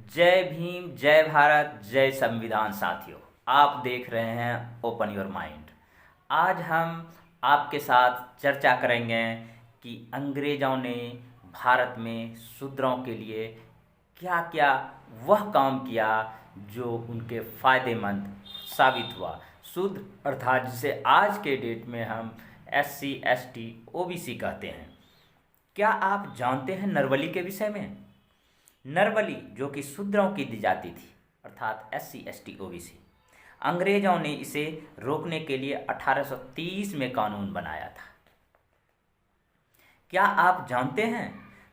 जय भीम, जय भारत, जय संविधान। साथियों, आप देख रहे हैं ओपन योर माइंड। आज हम आपके साथ चर्चा करेंगे कि अंग्रेज़ों ने भारत में शूद्रों के लिए क्या क्या वह काम किया जो उनके फ़ायदेमंद साबित हुआ। शूद्र अर्थात जिसे आज के डेट में हम SC ST OBC कहते हैं। क्या आप जानते हैं नरबली के विषय में? नरबली जो कि शूद्रों की दी जाती थी अर्थात SC ST OBC, अंग्रेजों ने इसे रोकने के लिए 1830 में कानून बनाया था। क्या आप जानते हैं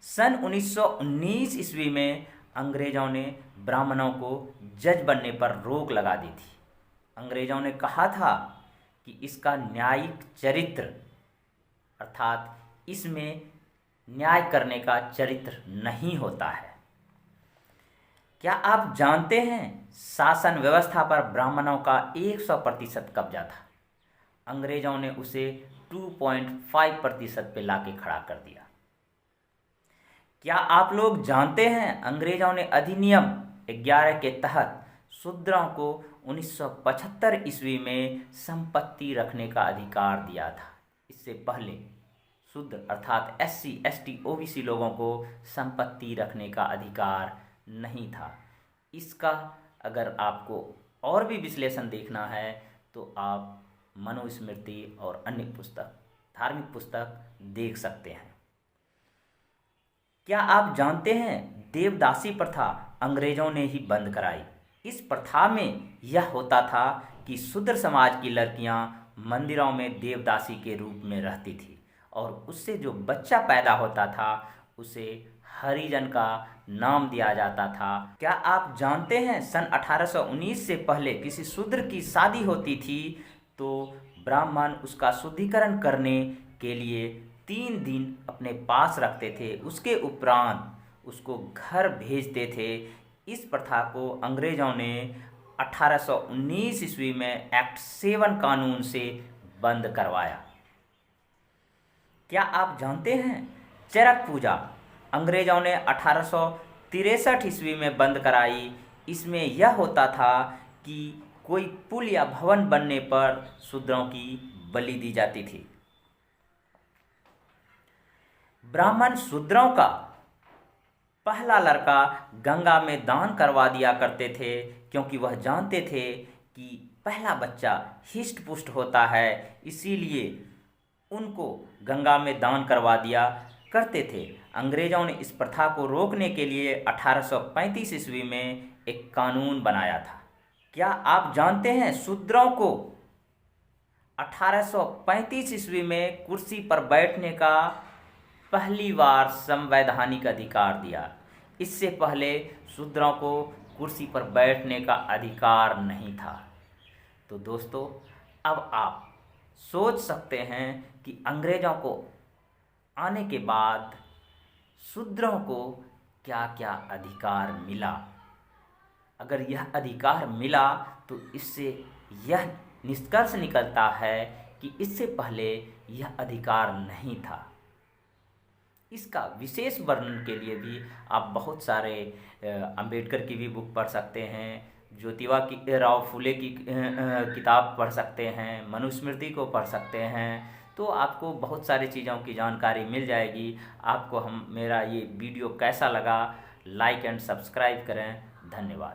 सन 1919 ईस्वी में अंग्रेजों ने ब्राह्मणों को जज बनने पर रोक लगा दी थी। अंग्रेजों ने कहा था कि इसका न्यायिक चरित्र अर्थात इसमें न्याय करने का चरित्र नहीं होता है। क्या आप जानते हैं शासन व्यवस्था पर ब्राह्मणों का 100% कब्जा था? अंग्रेजों ने उसे 2.5% पे लाके खड़ा कर दिया। क्या आप लोग जानते हैं अंग्रेजों ने अधिनियम 11 के तहत शूद्रों को 1975 ईस्वी में संपत्ति रखने का अधिकार दिया था। इससे पहले शूद्र अर्थात SC ST OBC लोगों को संपत्ति रखने का अधिकार नहीं था। इसका अगर आपको और भी विश्लेषण देखना है तो आप मनुस्मृति और अन्य पुस्तक, धार्मिक पुस्तक देख सकते हैं। क्या आप जानते हैं देवदासी प्रथा अंग्रेजों ने ही बंद कराई? इस प्रथा में यह होता था कि शूद्र समाज की लड़कियां मंदिरों में देवदासी के रूप में रहती थी और उससे जो बच्चा पैदा होता था उसे हरिजन का नाम दिया जाता था। क्या आप जानते हैं सन 1819 से पहले किसी शूद्र की शादी होती थी तो ब्राह्मण उसका शुद्धिकरण करने के लिए 3 दिन अपने पास रखते थे, उसके उपरांत उसको घर भेजते थे। इस प्रथा को अंग्रेजों ने 1819 ईस्वी में एक्ट 7 कानून से बंद करवाया। क्या आप जानते हैं चरक पूजा अंग्रेजों ने 1863 ईस्वी में बंद कराई? इसमें यह होता था कि कोई पुल या भवन बनने पर शूद्रों की बलि दी जाती थी। ब्राह्मण शूद्रों का पहला लड़का गंगा में दान करवा दिया करते थे क्योंकि वह जानते थे कि पहला बच्चा हिष्ट पुष्ट होता है, इसीलिए उनको गंगा में दान करवा दिया करते थे। अंग्रेजों ने इस प्रथा को रोकने के लिए 1835 ईस्वी में एक कानून बनाया था। क्या आप जानते हैं शूद्रों को 1835 ईस्वी में कुर्सी पर बैठने का पहली बार संवैधानिक अधिकार दिया। इससे पहले शूद्रों को कुर्सी पर बैठने का अधिकार नहीं था। तो दोस्तों, अब आप सोच सकते हैं कि अंग्रेजों को आने के बाद शूद्रों को क्या क्या अधिकार मिला। अगर यह अधिकार मिला तो इससे यह निष्कर्ष निकलता है कि इससे पहले यह अधिकार नहीं था। इसका विशेष वर्णन के लिए भी आप बहुत सारे अंबेडकर की भी बुक पढ़ सकते हैं, ज्योतिबा राव फुले की किताब पढ़ सकते हैं, मनुस्मृति को पढ़ सकते हैं। तो आपको बहुत सारी चीज़ों की जानकारी मिल जाएगी। आपको मेरा ये वीडियो कैसा लगा, लाइक एंड सब्सक्राइब करें। धन्यवाद।